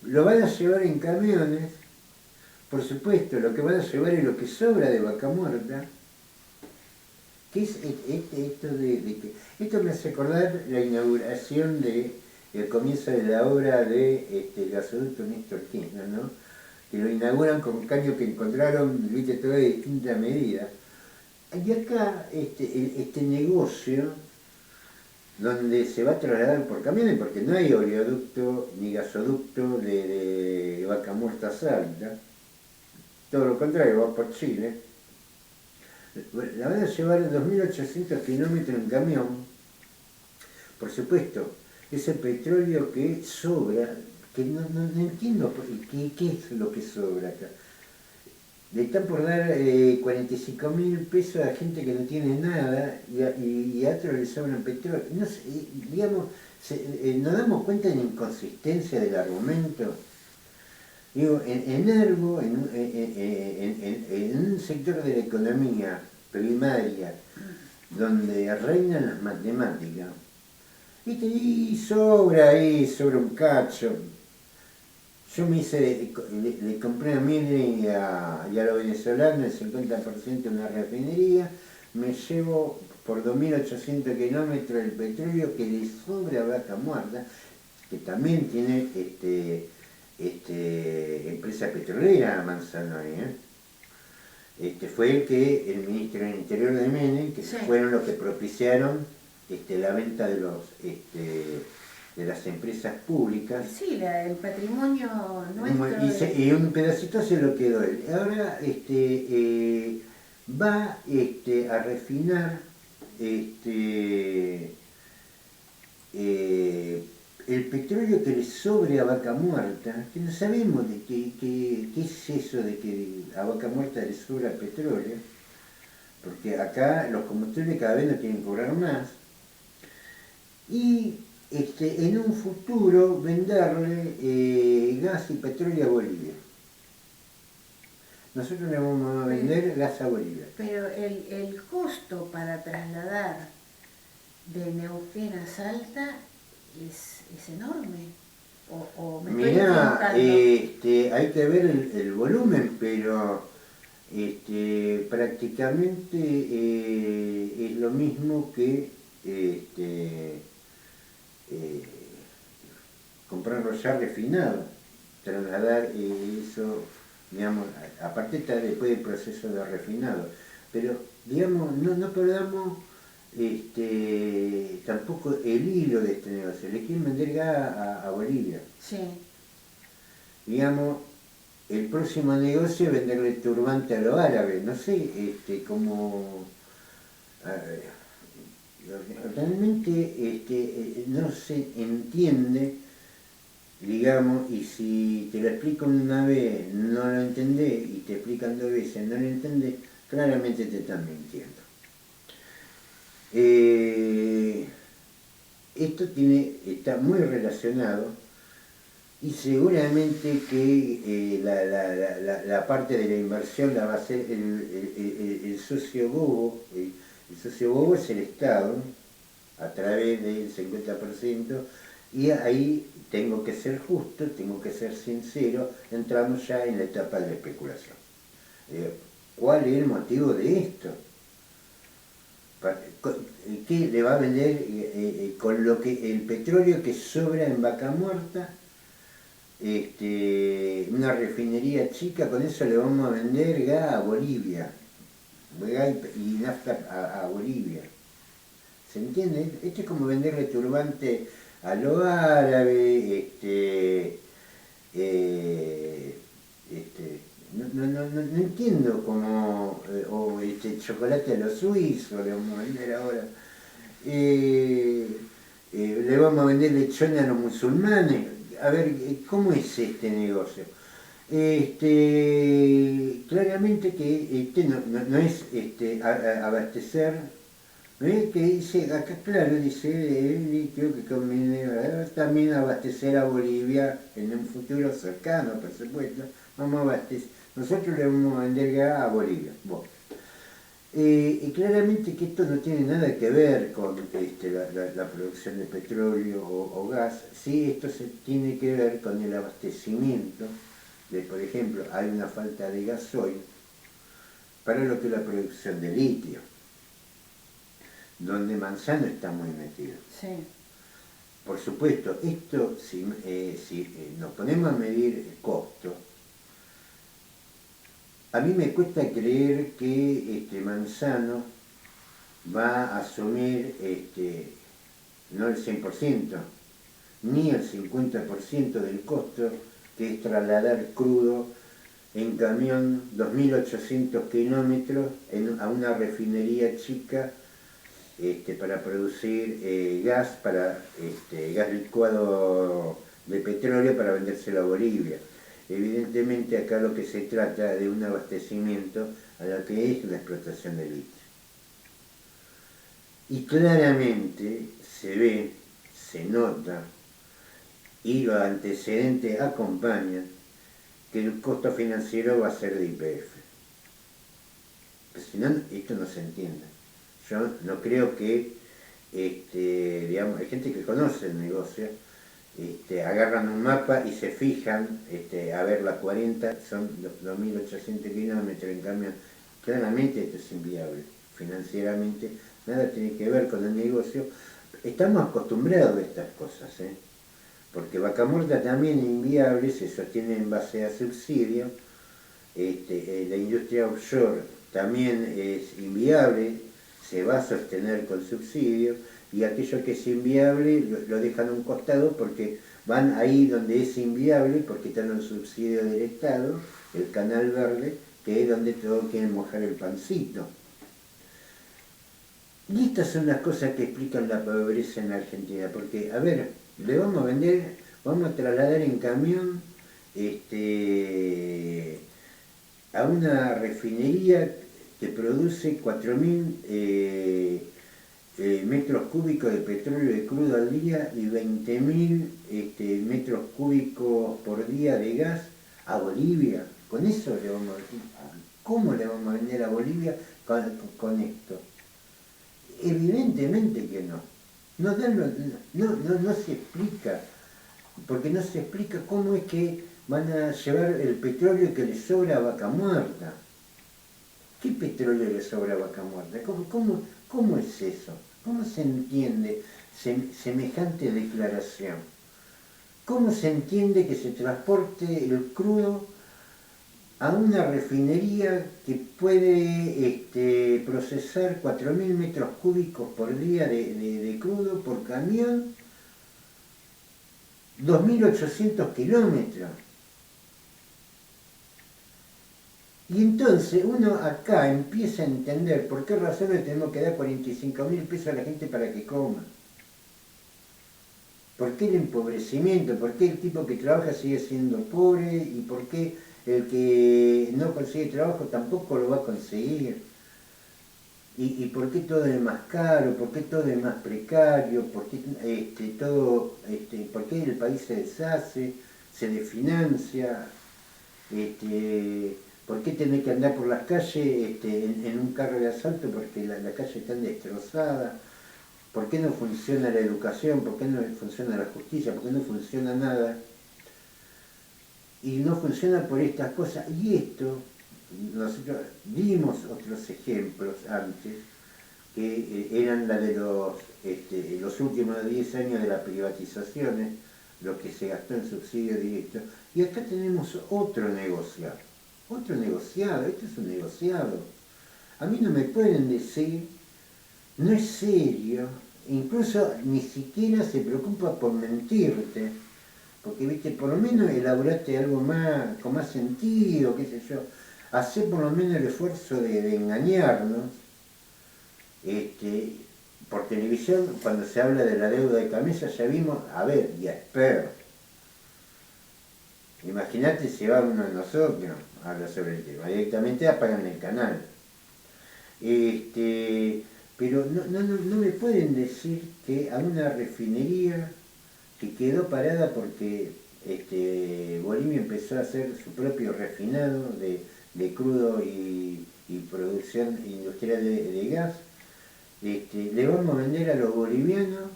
Lo van a llevar en camiones, por supuesto, lo que van a llevar es lo que sobra de vaca muerta. ¿Qué es esto me hace acordar la inauguración el comienzo de la obra de gasoducto Néstor Kirchner, ¿no? Que lo inauguran con caños que encontraron, viste, todo de distinta medida. Y acá este negocio, donde se va a trasladar por camiones, porque no hay oleoducto ni gasoducto de vaca muerta a Salta, todo lo contrario, va por Chile. La van a llevar 2.800 kilómetros en camión. Por supuesto, ese petróleo que sobra, que no entiendo qué es lo que sobra acá. Le están por dar 45.000 pesos a gente que no tiene nada y a otros les sobran petróleo. No sé, digamos, nos damos cuenta de la inconsistencia del argumento. Digo, en algo, en un sector de la economía primaria donde reinan las matemáticas, Viste, y sobra un cacho. Yo me hice, le compré a Mili y a los venezolanos el 50% de una refinería, me llevo por 2.800 kilómetros el petróleo que le sobra a Vaca Muerta, que también tiene empresa petrolera Manzano ahí, fue el ministro del Interior de Menem, que Sí. fueron los que propiciaron la venta de de las empresas públicas. Sí, el patrimonio nuestro. Y un pedacito se lo quedó él. Ahora va a refinar el petróleo que le sobre a Vaca Muerta, que no sabemos de qué es eso de que a Vaca Muerta le sobra petróleo, porque acá los combustibles cada vez no quieren cobrar más, y en un futuro venderle gas y petróleo a Bolivia. Nosotros le vamos a vender gas a Bolivia. Pero el costo para trasladar de Neuquén a Salta es enorme. O me estoy Mirá, equivocando. hay que ver el volumen, pero prácticamente es lo mismo que comprarlo ya refinado, trasladar eso, digamos, aparte está después del proceso de refinado, pero digamos, no perdamos tampoco el hilo de este negocio, le quieren vender gas a Bolivia. Sí. Digamos, el próximo negocio es venderle turbante a los árabes, no sé cómo... realmente no se entiende, digamos, y si te lo explico una vez no lo entendés y te explican 2 veces no lo entendés, claramente te están mintiendo. Esto está muy relacionado y seguramente que la parte de la inversión la va a hacer el socio bobo. El socio bobo es el Estado, a través del 50%, y ahí tengo que ser justo, tengo que ser sincero, entramos ya en la etapa de la especulación. ¿Cuál es el motivo de esto? ¿Qué le va a vender con el petróleo que sobra en Vaca Muerta? Una refinería chica, con eso le vamos a vender gas a Bolivia, gas y nafta a Bolivia. ¿Se entiende? Esto es como venderle turbante a los árabes, no entiendo cómo, o chocolate a los suizos le vamos a vender ahora, le vamos a vender lechones a los musulmanes. A ver, ¿cómo es este negocio? Claramente que no es abastecer, ¿ves? Que dice, acá claro, dice, creo que conviene también abastecer a Bolivia en un futuro cercano, por supuesto. Vamos a abastecer, nosotros le vamos a vender gas a Bolivia. Bueno. Y claramente que esto no tiene nada que ver con la producción de petróleo o gas, sí, esto tiene que ver con el abastecimiento de, por ejemplo, hay una falta de gasoil para lo que es la producción de litio, donde Manzano está muy metido. Sí. Por supuesto, esto, si nos ponemos a medir el costo, a mí me cuesta creer que Manzano va a asumir no el 100%, ni el 50% del costo, que es trasladar crudo en camión 2.800 kilómetros a una refinería chica para producir gas, gas licuado de petróleo para vendérselo a Bolivia. Evidentemente acá lo que se trata de un abastecimiento a lo que es la explotación de litio. Y claramente se ve, se nota, y los antecedentes acompañan que el costo financiero va a ser de YPF. Pues si no, esto no se entiende. Yo no creo que digamos, hay gente que conoce el negocio, agarran un mapa y se fijan, a ver, las 40 son 2.800 kilómetros, en cambio, claramente esto es inviable, financieramente, nada tiene que ver con el negocio. Estamos acostumbrados a estas cosas, porque Vaca Muerta también es inviable, se sostiene en base a subsidios, la industria offshore también es inviable, se va a sostener con subsidios, y aquello que es inviable lo dejan a un costado porque van ahí donde es inviable, porque están los subsidios del Estado, el Canal Verde, que es donde todos quieren mojar el pancito. Y estas son las cosas que explican la pobreza en Argentina, porque, a ver, le vamos a vender, vamos a trasladar en camión a una refinería que produce 4.000 metros cúbicos de petróleo de crudo al día y 20.000 metros cúbicos por día de gas a Bolivia. Con eso le vamos a decir, ¿cómo le vamos a vender a Bolivia con esto? Evidentemente que no. No se explica, porque no se explica cómo es que van a llevar el petróleo que le sobra a Vaca Muerta. ¿Qué petróleo le sobra a Vaca Muerta? ¿Cómo es eso? ¿Cómo se entiende semejante declaración? ¿Cómo se entiende que se transporte el crudo a una refinería que puede procesar 4.000 metros cúbicos por día de crudo por camión, 2.800 kilómetros? Y entonces uno acá empieza a entender por qué razón le tenemos que dar 45.000 pesos a la gente para que coma. ¿Por qué el empobrecimiento? ¿Por qué el tipo que trabaja sigue siendo pobre? ¿Y por qué el que no consigue trabajo tampoco lo va a conseguir? ¿Y por qué todo es más caro? ¿Por qué todo es más precario? ¿Por qué, por qué el país se deshace, se desfinancia? ¿Por qué tenés que andar por las calles en un carro de asalto porque las calles están destrozadas? ¿Por qué no funciona la educación? ¿Por qué no funciona la justicia? ¿Por qué no funciona nada? Y no funciona por estas cosas. Y esto, nosotros dimos otros ejemplos antes, que eran la de los últimos 10 años de las privatizaciones, lo que se gastó en subsidios directos. Y acá tenemos otro negociado. Otro negociado, esto es un negociado. A mí no me pueden decir, no es serio, incluso ni siquiera se preocupa por mentirte, porque viste, por lo menos elaboraste algo más, con más sentido, qué sé yo, hacé por lo menos el esfuerzo de engañarnos. Por televisión, cuando se habla de la deuda de Camisa, ya vimos, a ver, y a Esper. Imagínate si va uno de nosotros a hablar sobre el tema, directamente apagan el canal. Pero no me pueden decir que a una refinería que quedó parada porque Bolivia empezó a hacer su propio refinado de crudo y producción industrial de gas, le vamos a vender a los bolivianos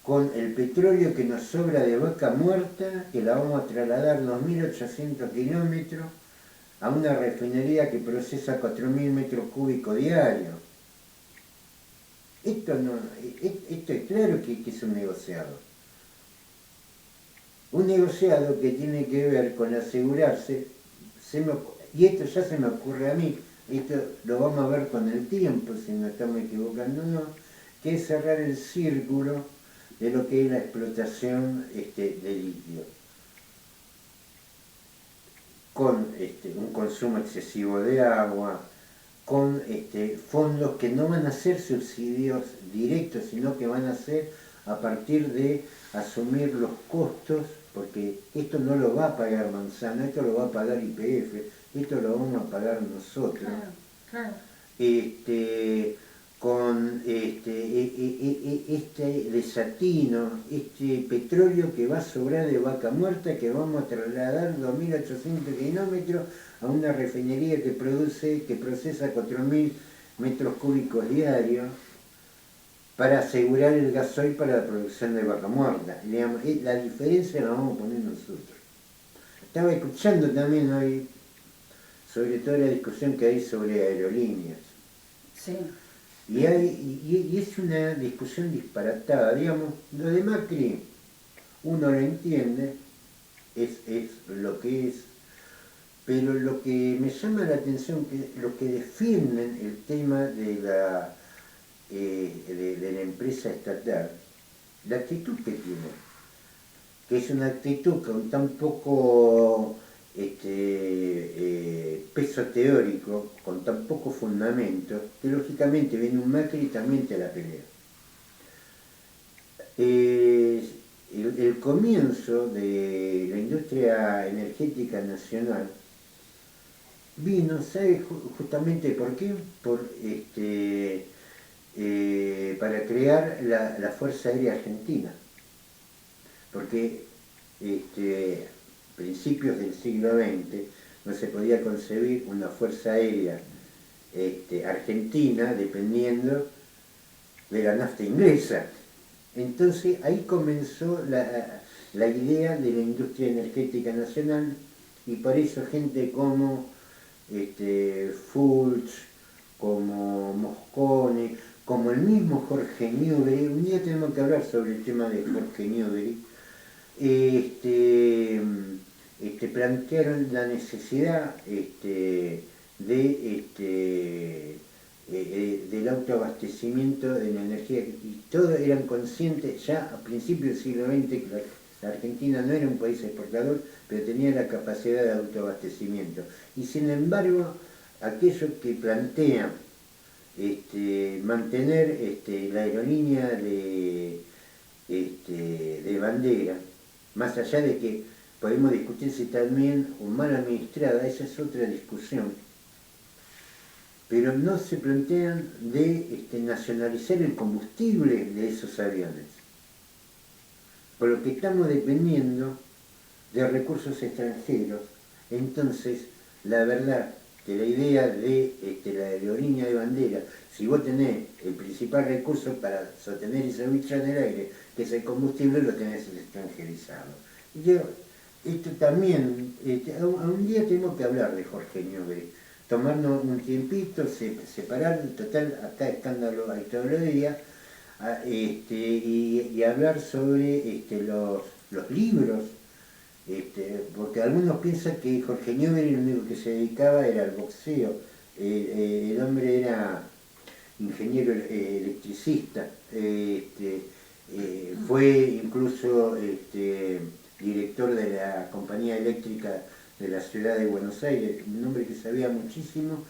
con el petróleo que nos sobra de Vaca Muerta, que la vamos a trasladar 2.800 kilómetros a una refinería que procesa 4.000 metros cúbicos diarios. Esto es claro que es un negociado. Un negociado que tiene que ver con asegurarse, y esto ya se me ocurre a mí, esto lo vamos a ver con el tiempo, si no estamos equivocando, no, que es cerrar el círculo de lo que es la explotación de litio, con un consumo excesivo de agua, con fondos que no van a ser subsidios directos, sino que van a ser a partir de asumir los costos, porque esto no lo va a pagar Manzana, esto lo va a pagar YPF, esto lo vamos a pagar nosotros. Claro, claro. Con desatino, petróleo que va a sobrar de Vaca Muerta, que vamos a trasladar 2.800 kilómetros a una refinería que procesa 4.000 metros cúbicos diarios. para asegurar el gasoil para la producción de vaca muerta. Digamos, la diferencia la vamos a poner nosotros. Estaba escuchando también hoy sobre toda la discusión que hay sobre aerolíneas. Sí. Y es una discusión disparatada, digamos, lo de Macri uno lo entiende, es lo que es, pero lo que me llama la atención que lo que defienden el tema de la empresa estatal, la actitud que tiene, que es una actitud con tan poco peso teórico, con tan poco fundamento, que lógicamente viene un Macri y también te la pelea. El comienzo de la industria energética nacional vino, ¿sabe justamente por qué? Para crear la Fuerza Aérea Argentina. Porque principios del siglo XX no se podía concebir una Fuerza Aérea argentina dependiendo de la nafta inglesa. Entonces ahí comenzó la idea de la industria energética nacional y por eso gente como Fulch, como Moscone, como el mismo Jorge Newbery, un día tenemos que hablar sobre el tema de Jorge Newbery, plantearon la necesidad del autoabastecimiento de la energía, y todos eran conscientes ya a principios del siglo XX que la Argentina no era un país exportador, pero tenía la capacidad de autoabastecimiento. Y sin embargo, aquellos que plantean mantener la aerolínea de bandera, más allá de que podemos discutir si está bien o mal administrada, esa es otra discusión, pero no se plantean de nacionalizar el combustible de esos aviones, por lo que estamos dependiendo de recursos extranjeros. Entonces, la verdad que la idea de la aerolínea de bandera, si vos tenés el principal recurso para sostener esa bicha en el aire, que es el combustible, lo tenés extranjerizado. Esto también, un día tenemos que hablar de Jorge Newbery, tomarnos un tiempito, separar, total, acá escándalo hay todos los días, y hablar sobre los libros, porque algunos piensan que Jorge Newbery lo único que se dedicaba era al boxeo. El hombre era ingeniero electricista, fue incluso director de la compañía eléctrica de la ciudad de Buenos Aires, un hombre que sabía muchísimo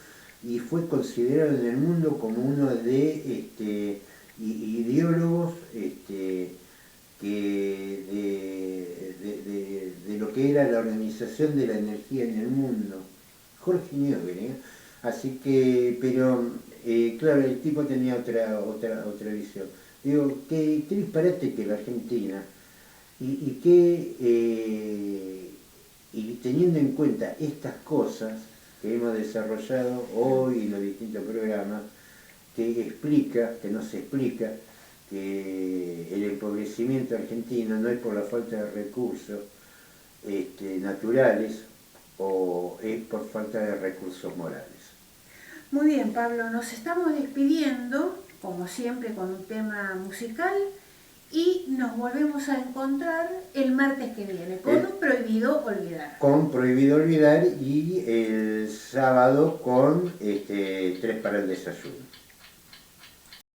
y fue considerado en el mundo como uno de ideólogos de lo que era la organización de la energía en el mundo, Jorge Newbery, así que, pero claro, el tipo tenía otra visión. Digo, qué disparate que la Argentina, y teniendo en cuenta estas cosas que hemos desarrollado hoy en los distintos programas, que no se explica, que el empobrecimiento argentino no es por la falta de recursos naturales, o es por falta de recursos morales. Muy bien, Pablo, nos estamos despidiendo, como siempre, con un tema musical, y nos volvemos a encontrar el martes que viene, con un Prohibido Olvidar. Con Prohibido Olvidar, y el sábado con 3 para el desayuno.